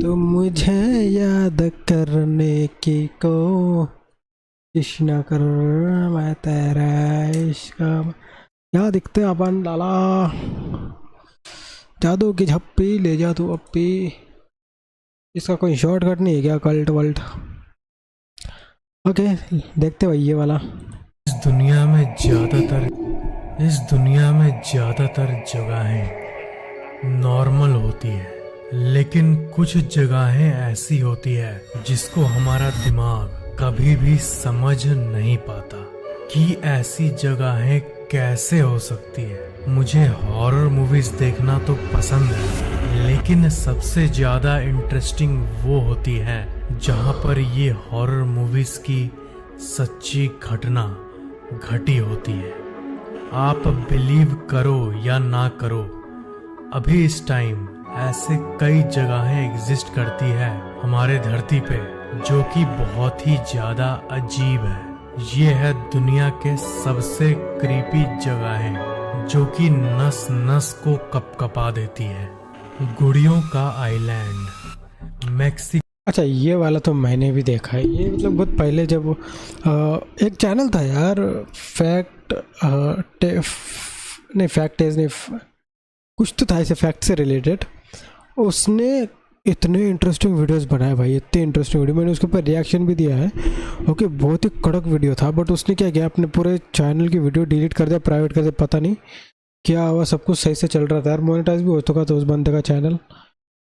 तुम मुझे याद करने की कोशिश न कर, मैं तेरा इश्क। क्या दिखते अपन लाला, जादू की झप्पी ले जा तू अपी। इसका कोई शॉर्टकट नहीं है क्या, कल्ट वल्ट? ओके, देखते भाई ये वाला। इस दुनिया में ज्यादातर इस दुनिया में ज्यादातर जगहें नॉर्मल होती है, लेकिन कुछ जगहें ऐसी होती है जिसको हमारा दिमाग कभी भी समझ नहीं पाता कि ऐसी जगहें कैसे हो सकती है। मुझे हॉरर मूवीज देखना तो पसंद है, लेकिन सबसे ज्यादा इंटरेस्टिंग वो होती है जहां पर ये हॉरर मूवीज की सच्ची घटना घटी होती है। आप बिलीव करो या ना करो, अभी इस टाइम ऐसे कई जगहें एग्जिस्ट करती है हमारे धरती पे जो कि बहुत ही ज्यादा अजीब है। ये है दुनिया के सबसे क्रीपी जगहें जो कि नस नस को कपकपा देती है। गुड़ियों का आइलैंड, मेक्सिको। अच्छा, ये वाला तो मैंने भी देखा है। ये मतलब बहुत पहले जब एक चैनल था यार, फैक्ट नहीं, फैक्ट इज नहीं, कुछ तो था ऐसे फैक्ट से रिलेटेड। उसने इतने इंटरेस्टिंग वीडियोस बनाए भाई, इतने इंटरेस्टिंग वीडियो। मैंने उसके ऊपर रिएक्शन भी दिया है। ओके, बहुत ही कड़क वीडियो था, बट उसने क्या किया, अपने पूरे चैनल की वीडियो डिलीट कर दिया, प्राइवेट कर दिया। पता नहीं क्या हुआ, सब कुछ सही से चल रहा था यार, मोनेटाइज भी हो चुका था उस बंदे का चैनल।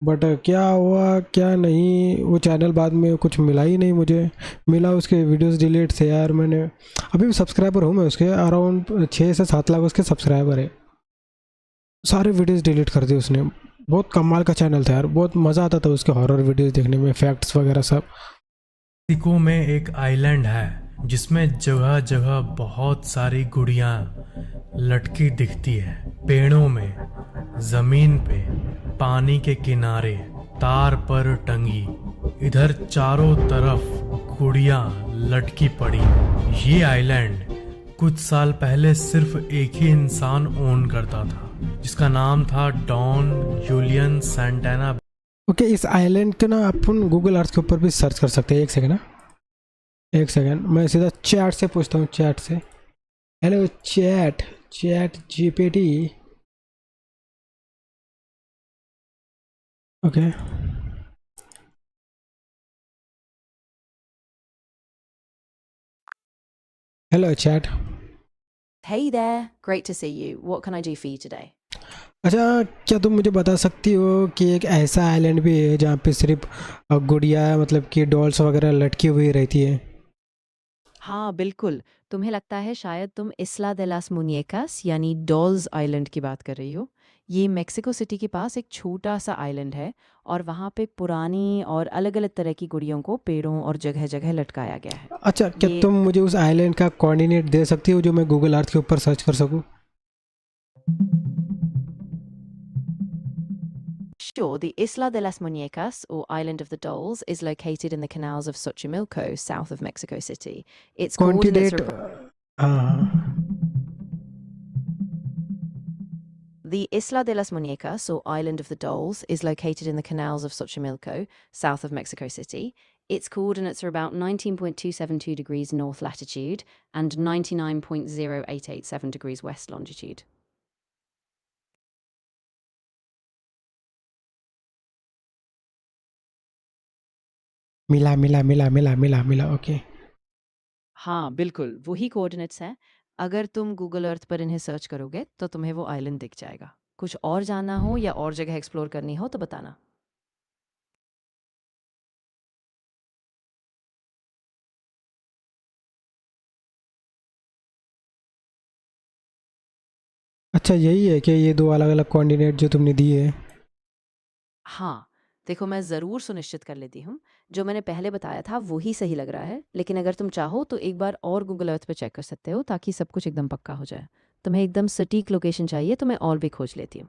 बट क्या हुआ क्या नहीं, वो चैनल बाद में कुछ मिला ही नहीं मुझे। मिला उसके वीडियोस डिलीट थे यार। मैंने अभी भी सब्सक्राइबर हूँ मैं उसके, अराउंड 6 से 7 लाख उसके सब्सक्राइबर है। सारे वीडियोस डिलीट कर दिए उसने। बहुत कमाल का चैनल था यार, बहुत मज़ा आता था उसके हॉरर वीडियोस देखने में, फैक्ट्स वगैरह सब। मेक्सिको में एक आइलैंड है जिसमें जगह जगह बहुत सारी गुड़ियां लटकी दिखती है। पेड़ों में, जमीन पे, पानी के किनारे, तार पर टंगी, इधर चारों तरफ गुड़ियां लटकी पड़ी। ये आइलैंड कुछ साल पहले सिर्फ एक ही इंसान ओन करता था, जिसका नाम था डॉन यूलियन सैंटाना। ओके, इस आइलैंड के ना अपन गूगल अर्थ के ऊपर भी सर्च कर सकते हैं। एक सेकंड ना, एक सेकंड, मैं सीधा चैट से पूछता हूँ, चैट से। Hello chat, chat GPT. Okay, hello chat. Hey there, great to see you. What can I do for you today? अच्छा, क्या तुम मुझे बता सकती हो कि एक ऐसा आइलैंड भी है जहाँ पे सिर्फ गुड़िया, मतलब कि डॉल्स वगैरह लटकी हुई रहती है? हाँ बिल्कुल, तुम्हें लगता है शायद तुम इस्ला de las मुनिएकास यानी डॉल्स आइलैंड की बात कर रही हो। ये मेक्सिको सिटी के पास एक छोटा सा आइलैंड है और वहाँ पे पुरानी और अलग-अलग तरह की गुड़ियों को पेड़ों और जगह-जगह लटकाया गया है। अच्छा, क्या ये तुम मुझे उस आइलैंड का कोऑर्डिनेट दे सकती हो जो मैं गूगल अर्थ के ऊपर सर्च कर सकूँ? Sure, the Isla de las Muñecas, or Island of the Dolls, is located in the canals of Xochimilco, south of Mexico City. Its coordinates coordinate, are हाँ। The Isla de las Muñecas, or Island of the Dolls, is located in the canals of Xochimilco, south of Mexico City. Its coordinates are about 19.272 degrees north latitude and 99.0887 degrees west longitude. मिला मिला मिला मिला मिला मिला, okay. हाँ बिल्कुल, वही coordinates हैं। अगर तुम गूगल अर्थ पर इन्हें सर्च करोगे तो तुम्हें वो आइलैंड दिख जाएगा। कुछ और जानना हो या और जगह एक्सप्लोर करनी हो तो बताना। अच्छा, यही है कि ये दो अलग अलग कोऑर्डिनेट जो तुमने दिए हैं? हाँ, देखो मैं ज़रूर सुनिश्चित कर लेती हूँ। जो मैंने पहले बताया था वो ही सही लग रहा है, लेकिन अगर तुम चाहो तो एक बार और गूगल अर्थ पे चेक कर सकते हो ताकि सब कुछ एकदम पक्का हो जाए। तुम्हें एकदम सटीक लोकेशन चाहिए तो मैं और भी खोज लेती हूँ।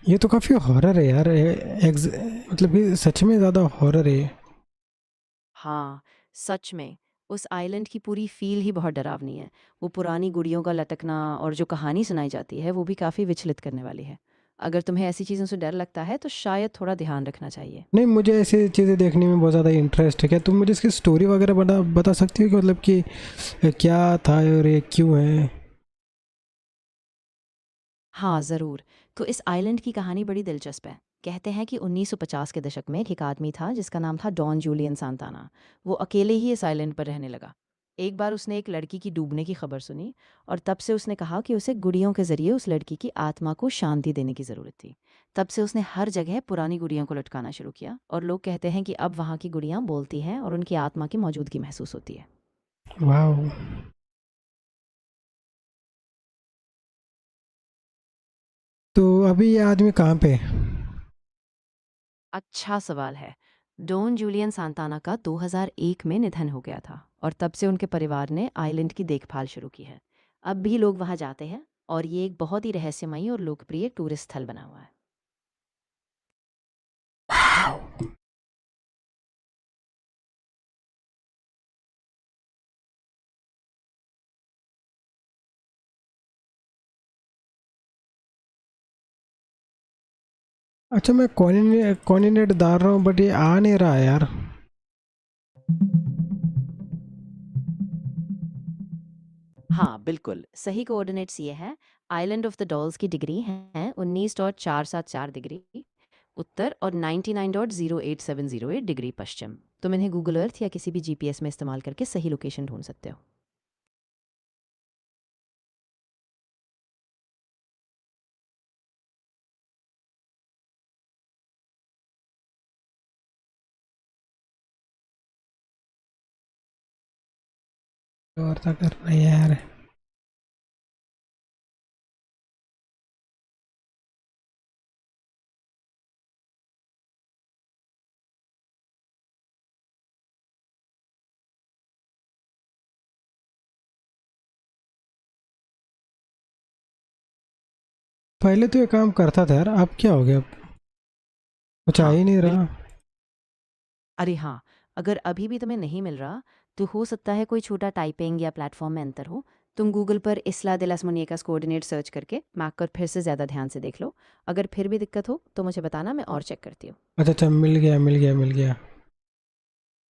ये तो काफ़ी हॉरर है यार, मतलब कि सच में ज़्यादा हॉरर है ये। हाँ, सच में। उस आइलैंड की पूरी फील ही बहुत डरावनी है। वो पुरानी गुड़ियों का लटकना और जो कहानी सुनाई जाती है वो भी काफ़ी विचलित करने वाली है। अगर तुम्हें ऐसी चीज़ों से डर लगता है तो शायद थोड़ा ध्यान रखना चाहिए। नहीं, मुझे ऐसी चीज़ें देखने में बहुत ज़्यादा इंटरेस्ट है। क्या तुम मुझे इसकी स्टोरी वगैरह बता सकती हो कि मतलब कि क्या था और ये क्यों है? हाँ, ज़रूर। तो इस आइलैंड की कहानी बड़ी दिलचस्प है। कहते हैं कि 1950 के दशक में एक आदमी था जिसका नाम था डॉन जूलियन सांताना। वो अकेले ही इस आइलैंड पर रहने लगा। एक बार उसने एक लड़की की डूबने की खबर सुनी और तब से उसने कहा कि उसे गुड़ियों के ज़रिए उस लड़की की आत्मा को शांति देने की ज़रूरत थी। तब से उसने हर जगह पुरानी गुड़ियों को लटकाना शुरू किया और लोग कहते हैं कि अब वहाँ की गुड़ियाँ बोलती हैं और उनकी आत्मा की मौजूदगी महसूस होती है। वाह। तो अभी ये आदमी कहाँ पे है? अच्छा सवाल है। डॉन जूलियन सांताना का 2001 में निधन हो गया था और तब से उनके परिवार ने आइलैंड की देखभाल शुरू की है। अब भी लोग वहां जाते हैं और ये एक बहुत ही रहस्यमयी और लोकप्रिय टूरिस्ट स्थल बना हुआ है। अच्छा, मैं कोऑर्डिनेट डाल रहा हूँ बट ये आ नहीं रहा है यार। हाँ बिल्कुल सही कोऑर्डिनेट्स ये है। आइलैंड ऑफ द डॉल्स की डिग्री है 19.474 डिग्री उत्तर और 99.08708 डिग्री पश्चिम। तुम इन्हें गूगल अर्थ या किसी भी जीपीएस में इस्तेमाल करके सही लोकेशन ढूंढ सकते हो। और क्या करना है यार? पहले तो ये काम करता था यार, अब क्या हो गया? अब कुछ आ हाँ ही नहीं बिल्कुल। रहा। अरे हाँ, अगर अभी भी तुम्हें नहीं मिल रहा तो हो सकता है कोई छोटा टाइपिंग या प्लेटफॉर्म में अंतर हो। तुम गूगल पर इस्ला de las मुनिएकास कोऑर्डिनेट सर्च करके मैप पर फिर से ज़्यादा ध्यान से देख लो। अगर फिर भी दिक्कत हो तो मुझे बताना, मैं और चेक करती हूँ। अच्छा अच्छा, मिल गया मिल गया मिल गया।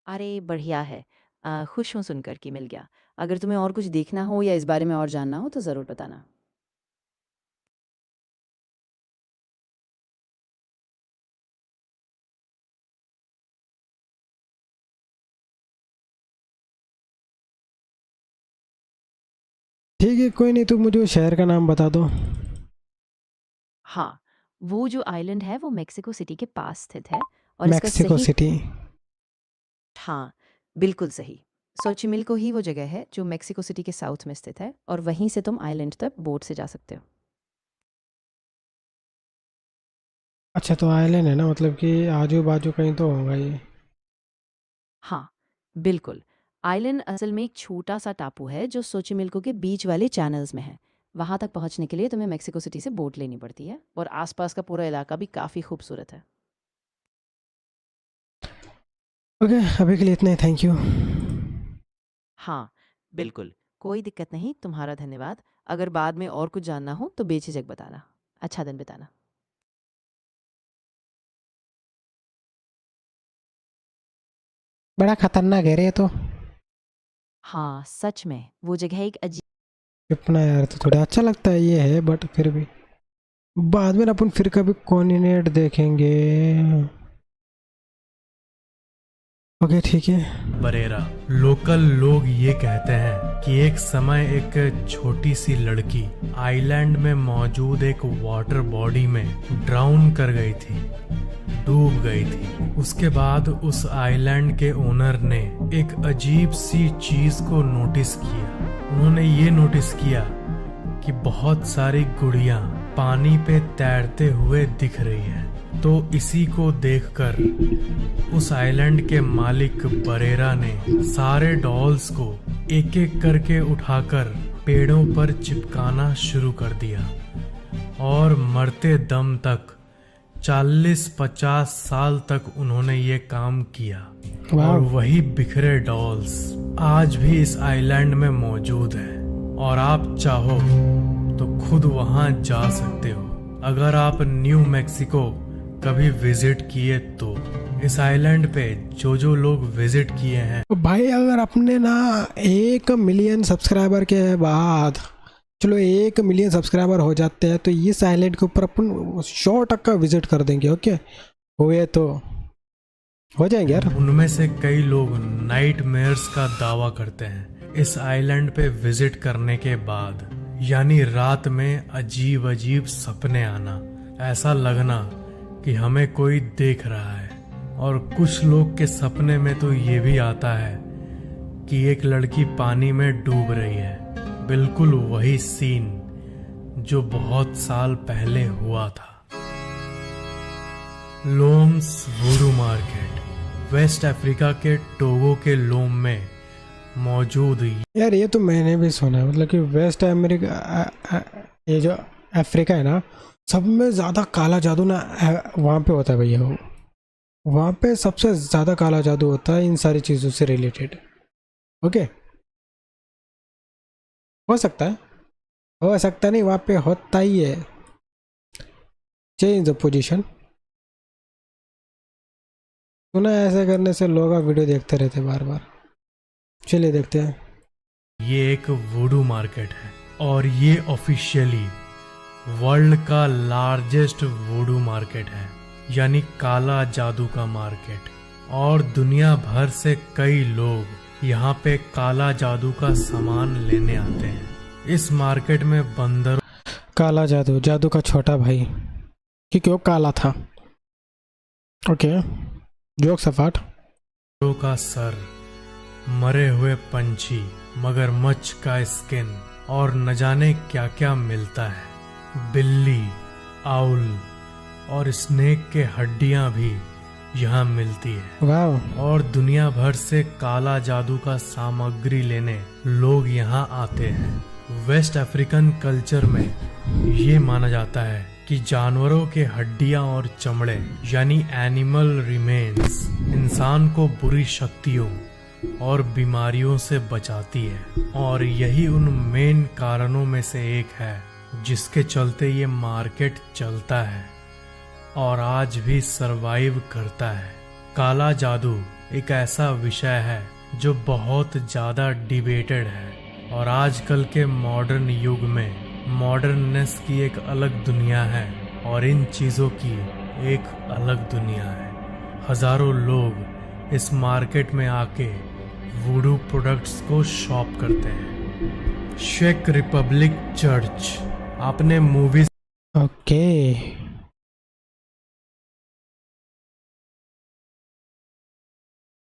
अरे बढ़िया है। खुश हूँ सुनकर कि मिल गया। अगर तुम्हें और कुछ देखना हो या इस बारे में और जानना हो तो ज़रूर बताना। ठीक है, कोई नहीं, तुम मुझे वो शहर का नाम बता दो। हाँ, वो जो आइलैंड है वो मेक्सिको सिटी के पास स्थित है और इसका मैक्सिको सही। सिटी। हाँ बिल्कुल सही। सोचिमिल्को ही वो जगह है जो मेक्सिको सिटी के साउथ में स्थित है और वहीं से तुम आइलैंड तक बोट से जा सकते हो। अच्छा, तो आइलैंड है ना, मतलब कि आजू बाजू कहीं तो होगा ये। हाँ बिल्कुल। आइलैंड असल में एक छोटा सा टापू है जो सोचिमिल्को के बीच वाले चैनल्स में है। वहां तक पहुंचने के लिए तुम्हें मेक्सिको सिटी से बोट लेनी पड़ती है और आसपास का पूरा इलाका भी काफ़ी खूबसूरत है। ओके, अभी के लिए इतना ही, थैंक यू। हाँ बिल्कुल, कोई दिक्कत नहीं, तुम्हारा धन्यवाद। अगर बाद में और कुछ जानना हो तो बेझिझक बताना। अच्छा दिन बिताना। बड़ा खतरनाक है रे ये तो। हाँ सच में वो जगह एक अजीब। अपना यार तो थोड़ा अच्छा लगता है ये है, बट फिर भी बाद में अपन फिर कभी कोऑर्डिनेट देखेंगे। ओके ठीक है। बरेरा। लोकल लोग ये कहते हैं कि एक समय एक छोटी सी लड़की आइलैंड में मौजूद एक वाटर बॉडी में ड्राउन कर गई थी, डूब गई थी। उसके बाद उस आइलैंड के ओनर ने एक अजीब सी चीज को नोटिस किया। उन्होंने ये नोटिस किया कि बहुत सारी गुड़ियां पानी पे तैरते हुए दिख रही हैं। तो इसी को देखकर उस आइलैंड के मालिक बरेरा ने सारे डॉल्स को एक एक करके उठाकर पेड़ों पर चिपकाना शुरू कर दिया और मरते दम तक 40-50 साल तक उन्होंने ये काम किया। वाह। और वही बिखरे डॉल्स आज भी इस आइलैंड में मौजूद है और आप चाहो तो खुद वहां जा सकते हो। अगर आप न्यू मैक्सिको कभी विजिट किए तो इस आइलैंड पे जो लोग विजिट किए हैं, तो भाई अगर अपने ना 1 मिलियन सब्सक्राइबर के बाद, चलो 1 मिलियन सब्सक्राइबर हो जाते हैं तो इस आइलैंड के ऊपर अपन 100% विजिट कर देंगे। ओके, हुए तो हो जाएंगे यार। उनमें से कई लोग नाइटमेयर्स का दावा करते हैं इस आइलैंड पे विजिट करने के बाद, यानी रात में अजीब अजीब सपने आना, ऐसा लगना कि हमें कोई देख रहा है। और कुछ लोग के सपने में तो ये भी आता है कि एक लड़की पानी में डूब रही है, बिल्कुल वही सीन जो बहुत साल पहले हुआ था। लोम्स वुडू मार्केट वेस्ट अफ्रीका के टोगो के लोम में मौजूद। यार ये तो मैंने भी सुना है, मतलब कि वेस्ट अमेरिका, ये जो अफ्रीका है ना, सब में ज़्यादा काला जादू ना वहाँ पे होता है भैया। वहाँ पे सबसे ज़्यादा काला जादू होता है इन सारी चीज़ों से रिलेटेड। ओके, हो सकता नहीं, वहाँ पे होता ही है। Change the position. सुना है ऐसे करने से लोग वीडियो देखते रहते बार बार। चलिए देखते हैं। ये एक वुडू मार्केट है और ये ऑफिशियली वर्ल्ड का लार्जेस्ट वुडू मार्केट है, यानी काला जादू का मार्केट। और दुनिया भर से कई लोग यहाँ पे काला जादू का सामान लेने आते हैं। इस मार्केट में बंदरों काला जादू का छोटा भाई, क्योंकि वो काला था। ओके, जोक सपाट। का सर, मरे हुए पंछी, मगरमच्छ का स्किन और न जाने क्या क्या मिलता है। बिल्ली, आउल और स्नेक के हड्डियां भी यहाँ मिलती है। वाह। और दुनिया भर से काला जादू का सामग्री लेने लोग यहाँ आते हैं। वेस्ट अफ्रीकन कल्चर में ये माना जाता है कि जानवरों के हड्डियां और चमड़े, यानी एनिमल रिमेन्स, इंसान को बुरी शक्तियों और बीमारियों से बचाती है। और यही उन मेन कारणों में से एक है जिसके चलते ये मार्केट चलता है और आज भी सरवाइव करता है। काला जादू एक ऐसा विषय है जो बहुत ज्यादा डिबेटेड है और आजकल के मॉडर्न युग में मॉडर्ननेस की एक अलग दुनिया है और इन चीजों की एक अलग दुनिया है। हजारों लोग इस मार्केट में आके वुडू प्रोडक्ट्स को शॉप करते हैं। शेक रिपब्लिक चर्च, आपने मूवीज ओके,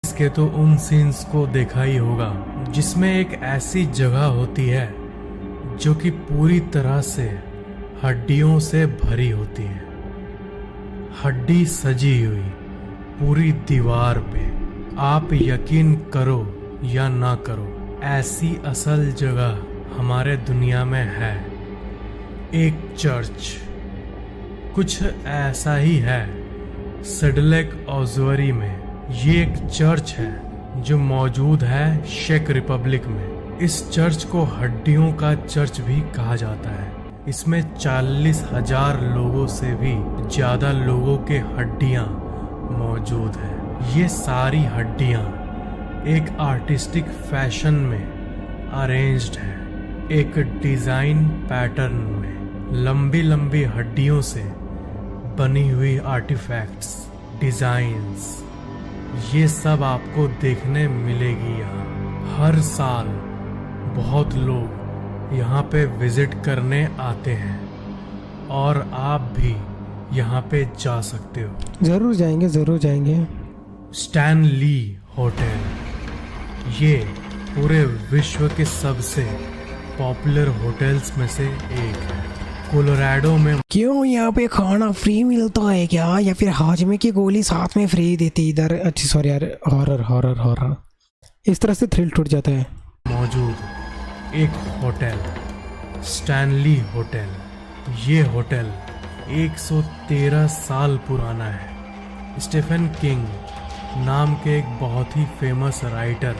के तो उन सीन्स को देखा ही होगा जिसमें एक ऐसी जगह होती है जो कि पूरी तरह से हड्डियों से भरी होती है। हड्डी सजी हुई पूरी दीवार पे। आप यकीन करो या ना करो, ऐसी असल जगह हमारे दुनिया में है। एक चर्च कुछ ऐसा ही है सिडलेक ऑज़वरी में। ये एक चर्च है जो मौजूद है शेक रिपब्लिक में। इस चर्च को हड्डियों का चर्च भी कहा जाता है। इसमें 40,000 लोगों से भी ज्यादा लोगों के हड्डियां मौजूद है। ये सारी हड्डियां एक आर्टिस्टिक फैशन में अरेंज्ड है, एक डिजाइन पैटर्न में। लंबी लंबी हड्डियों से बनी हुई आर्टिफैक्ट्स, डिजाइन्स, ये सब आपको देखने मिलेगी यहाँ। हर साल बहुत लोग यहाँ पे विजिट करने आते हैं और आप भी यहाँ पे जा सकते हो। जरूर जाएंगे। स्टैन ली होटल, ये पूरे विश्व के सबसे पॉपुलर होटल्स में से एक है। कोलोराडो में। क्यों, यहाँ पे खाना फ्री मिलता है क्या, या फिर हाजमे की गोली साथ में फ्री देती इधर? अच्छी सॉरी यार, हॉरर इस तरह से थ्रिल टूट जाता है। मौजूद एक होटल, स्टैनली होटल। ये होटल 113 साल पुराना है। स्टीफन किंग नाम के एक बहुत ही फेमस राइटर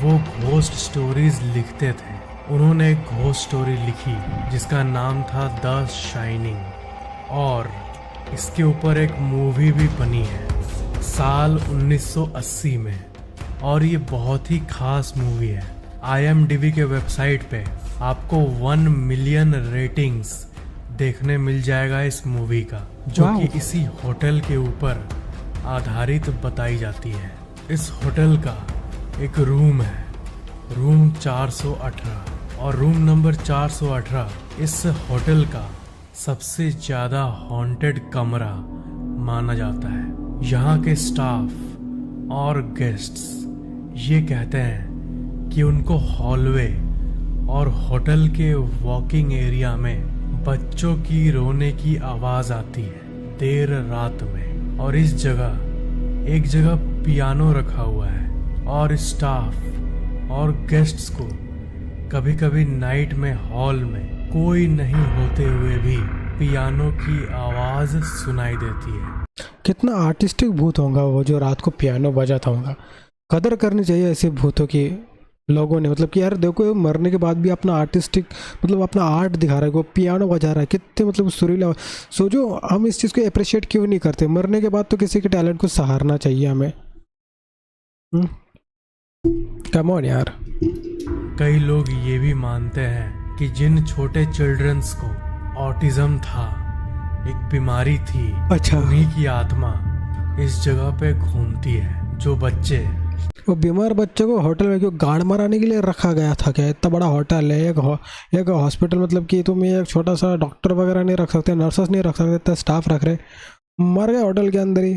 वो घोस्ट स्टोरीज लिखते थे। उन्होंने एक घोस्ट स्टोरी लिखी जिसका नाम था द शाइनिंग और इसके ऊपर एक मूवी भी बनी है साल 1980 में और ये बहुत ही खास मूवी है। IMDb के वेबसाइट पे आपको 1 मिलियन रेटिंग्स देखने मिल जाएगा इस मूवी का, जो वाह। कि इसी होटल के ऊपर आधारित बताई जाती है। इस होटल का एक रूम है, रूम 418 और रूम नंबर 418 इस होटल का सबसे ज्यादा हॉन्टेड कमरा माना जाता है। यहाँ के स्टाफ और गेस्ट्स ये कहते हैं कि उनको हॉलवे और होटल के वॉकिंग एरिया में बच्चों की रोने की आवाज आती है देर रात में। और इस जगह एक जगह पियानो रखा हुआ है और स्टाफ और गेस्ट्स को कभी कभी नाइट में हॉल में कोई नहीं होते हुए भी पियानो की आवाज सुनाई देती है। कितना आर्टिस्टिक भूत होगा वो जो रात को पियानो बजाता होगा। कदर करनी चाहिए ऐसे भूतों की लोगों ने, मतलब कि यार देखो मरने के बाद भी अपना आर्टिस्टिक मतलब अपना आर्ट दिखा रहा है, वो पियानो बजा रहा है, कितने मतलब सुरीला। सोचो हम इस चीज़ को अप्रिशिएट क्यों नहीं करते? मरने के बाद तो किसी के टैलेंट को सहारना चाहिए हमें। कम ऑन यार। कई लोग ये भी मानते हैं कि जिन छोटे चिल्ड्रंस को ऑटिज्म था, एक बीमारी थी, अच्छा, उन्हीं की आत्मा इस जगह पे घूमती है। जो बच्चे वो बीमार बच्चों को होटल में क्यों गाड़ मराने के लिए रखा गया था क्या? इतना बड़ा होटल है, एक हॉस्पिटल, मतलब कि तुम एक छोटा सा डॉक्टर वगैरह नहीं रख सकते, नर्सेस नहीं रख सकते, इतना स्टाफ रख रहे, मर गए होटल के अंदर ही।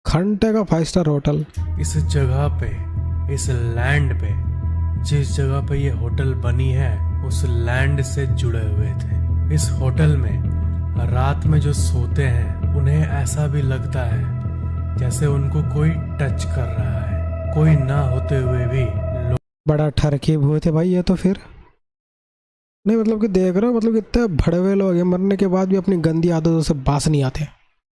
घंटे का 5 स्टार होटल। इस जगह पे, इस लैंड पे, जिस जगह पे ये होटल बनी है उस लैंड से जुड़े हुए थे। इस होटल में रात में जो सोते हैं उन्हें ऐसा भी लगता है जैसे उनको कोई टच कर रहा है, कोई ना होते हुए भी लोग। बड़ा ठरकी भूत है भाई ये तो। फिर नहीं मतलब कि देख रहे हो, मतलब कितने भड़वे लोग हैं, मरने के बाद भी अपनी गंदी आदतों से बास नहीं आते।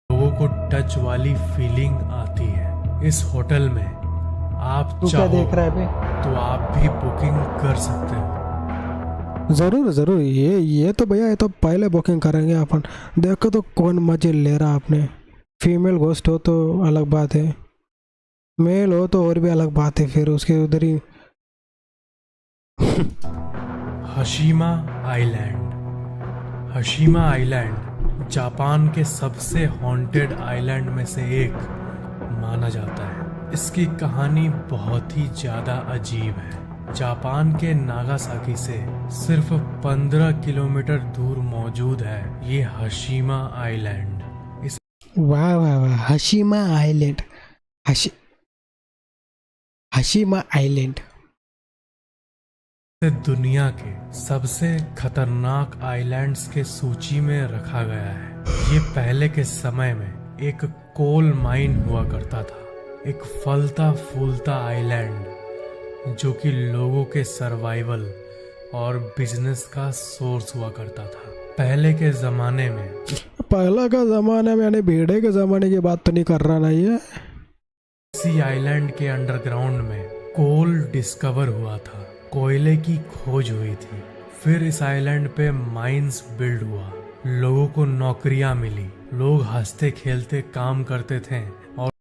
लोगों को टच वाली फीलिंग आती है। इस होटल में आप चाहो देख रहा है बे? तो आप भी बुकिंग कर सकते हो। जरूर जरूर, ये तो भैया ये तो पहले बुकिंग करेंगे अपन। देखो तो कौन मजे ले रहा आपने। फीमेल घोस्ट हो तो अलग बात है, मेल हो तो और भी अलग बात है। फिर उसके उधर ही हशीमा आइलैंड। हशीमा आइलैंड जापान के सबसे हॉन्टेड आइलैंड में से एक माना जाता है। इसकी कहानी बहुत ही ज्यादा अजीब है। जापान के नागासाकी से सिर्फ 15 किलोमीटर दूर मौजूद है ये हशीमा आइलैंड। वाह वाह वाह, हशीमा आइलैंड। हशीमा आइलैंड दुनिया के सबसे खतरनाक आइलैंड्स के सूची में रखा गया है। ये पहले के समय में एक कोल माइन हुआ करता था, एक फलता फूलता आइलैंड जो कि लोगों के सर्वाइवल और बिजनेस का सोर्स हुआ करता था। पहले के जमाने में, पहला का जमाना में यानी भेड़े के जमाने की बात तो नहीं कर रहा ना ये? इसी आइलैंड के अंडरग्राउंड में कोल डिस्कवर हुआ था, कोयले की खोज हुई थी। फिर इस आइलैंड पे माइंस बिल्ड हुआ, लोगों को नौकरियां मिली, लोग हंसते खेलते काम करते थे और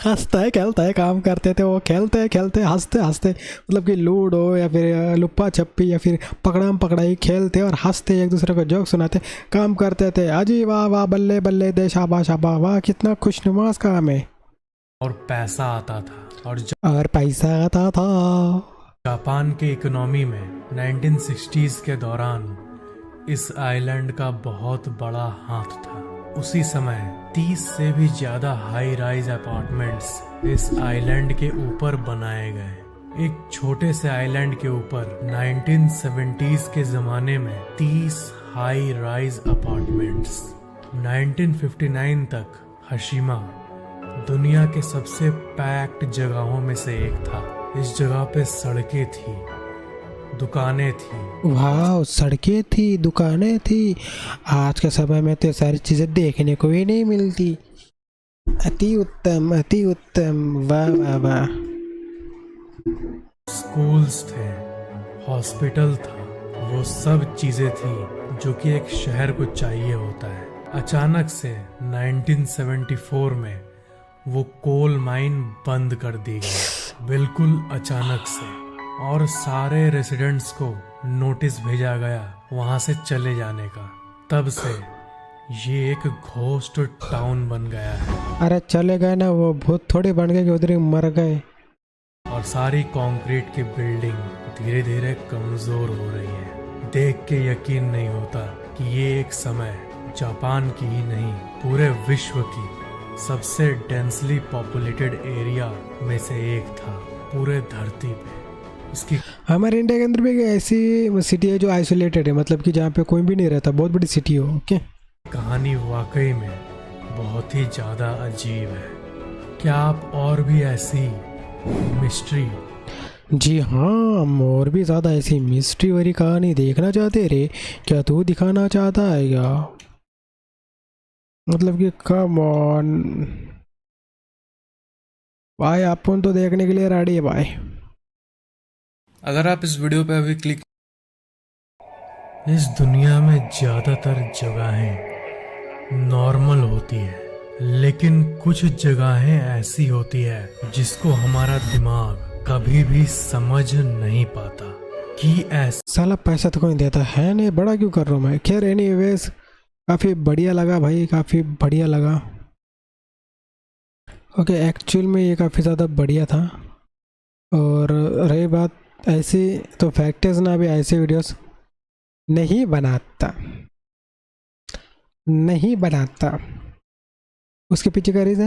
हंसते खेलते काम करते थे। वो खेलते खेलते हंसते हंसते, मतलब कि लूडो या फिर लुप्पा छप्पी या फिर पकड़म पकड़ाई खेलते और हंसते एक दूसरे को जोक सुनाते काम करते थे। अजी वाह वाह, बल्ले बल्ले दे, शाबा शाबा, वाह कितना खुशनुमा काम है। और पैसा आता था और पैसा आता था। जापान के इकोनॉमी में 1960s के दौरान इस आइलैंड का बहुत बड़ा हाथ था। उसी समय 30 से भी ज्यादा हाई राइज अपार्टमेंट्स इस आइलैंड के ऊपर बनाए गए। एक छोटे से आइलैंड के ऊपर 1970s के जमाने में 30 हाई राइज अपार्टमेंट्स। 1959 तक हशीमा दुनिया के सबसे पैक्ड जगहों में से एक था। इस जगह पे सड़कें थी, दुकानें थी। वाह, सड़कें थी, दुकानें थी। आज के समय में तो सारी चीजें देखने को ही नहीं मिलती। अति उत्तम, अति उत्तम, वाह वाह वाह। स्कूल्स थे, हॉस्पिटल था, वो सब चीजें थी जो कि एक शहर को चाहिए होता है। अचानक से 1974 में वो कोल माइन बंद कर दी गई, बिल्कुल अचानक से, और सारे रेसिडेंट्स को नोटिस भेजा गया वहां से चले जाने का। तब से ये एक घोस्ट टाउन बन गया है अरे चले गए ना, वो भूत थोड़ी बन गए कि उधर ही मर गए। और सारी कंक्रीट की बिल्डिंग धीरे धीरे कमजोर हो रही है। देख के यकीन नहीं होता कि ये एक समय जापान की ही नहीं, पूरे विश्व की सबसे डेंसली पॉपुलेटेड एरिया में से एक था पूरे धरती पे। इसकी हमारे इंडिया के अंदर भी एक ऐसी सिटी है जो आइसोलेटेड है, मतलब कि जहाँ पे कोई भी नहीं रहता, बहुत बड़ी सिटी हो। ओके, कहानी वाकई में बहुत ही ज्यादा अजीब है। क्या आप और भी ऐसी मिस्ट्री, जी हाँ, हम और भी ज़्यादा ऐसी मिस्ट्री वाली कहानी देखना चाहते रे? क्या तू दिखाना चाहता है क्या? मतलब कि कम ऑन भाई, अपन तो देखने के लिए रेडी है भाई। अगर आप इस वीडियो पे अभी क्लिक, इस दुनिया में ज्यादातर जगहें नॉर्मल होती है, लेकिन कुछ जगहें ऐसी होती है जिसको हमारा दिमाग कभी भी समझ नहीं पाता कि ऐसा। साला पैसा तो कोई देता है नहीं, बड़ा क्यों कर रहा हूँ मैं। खैर एनीवेज, काफ़ी बढ़िया लगा भाई, काफ़ी बढ़िया लगा। ओके, एक्चुअल में ये काफ़ी ज़्यादा बढ़िया था। और रही बात ऐसी, तो फैक्टर्स ना भी ऐसे वीडियोस नहीं बनाता, नहीं बनाता। उसके पीछे का रीज़न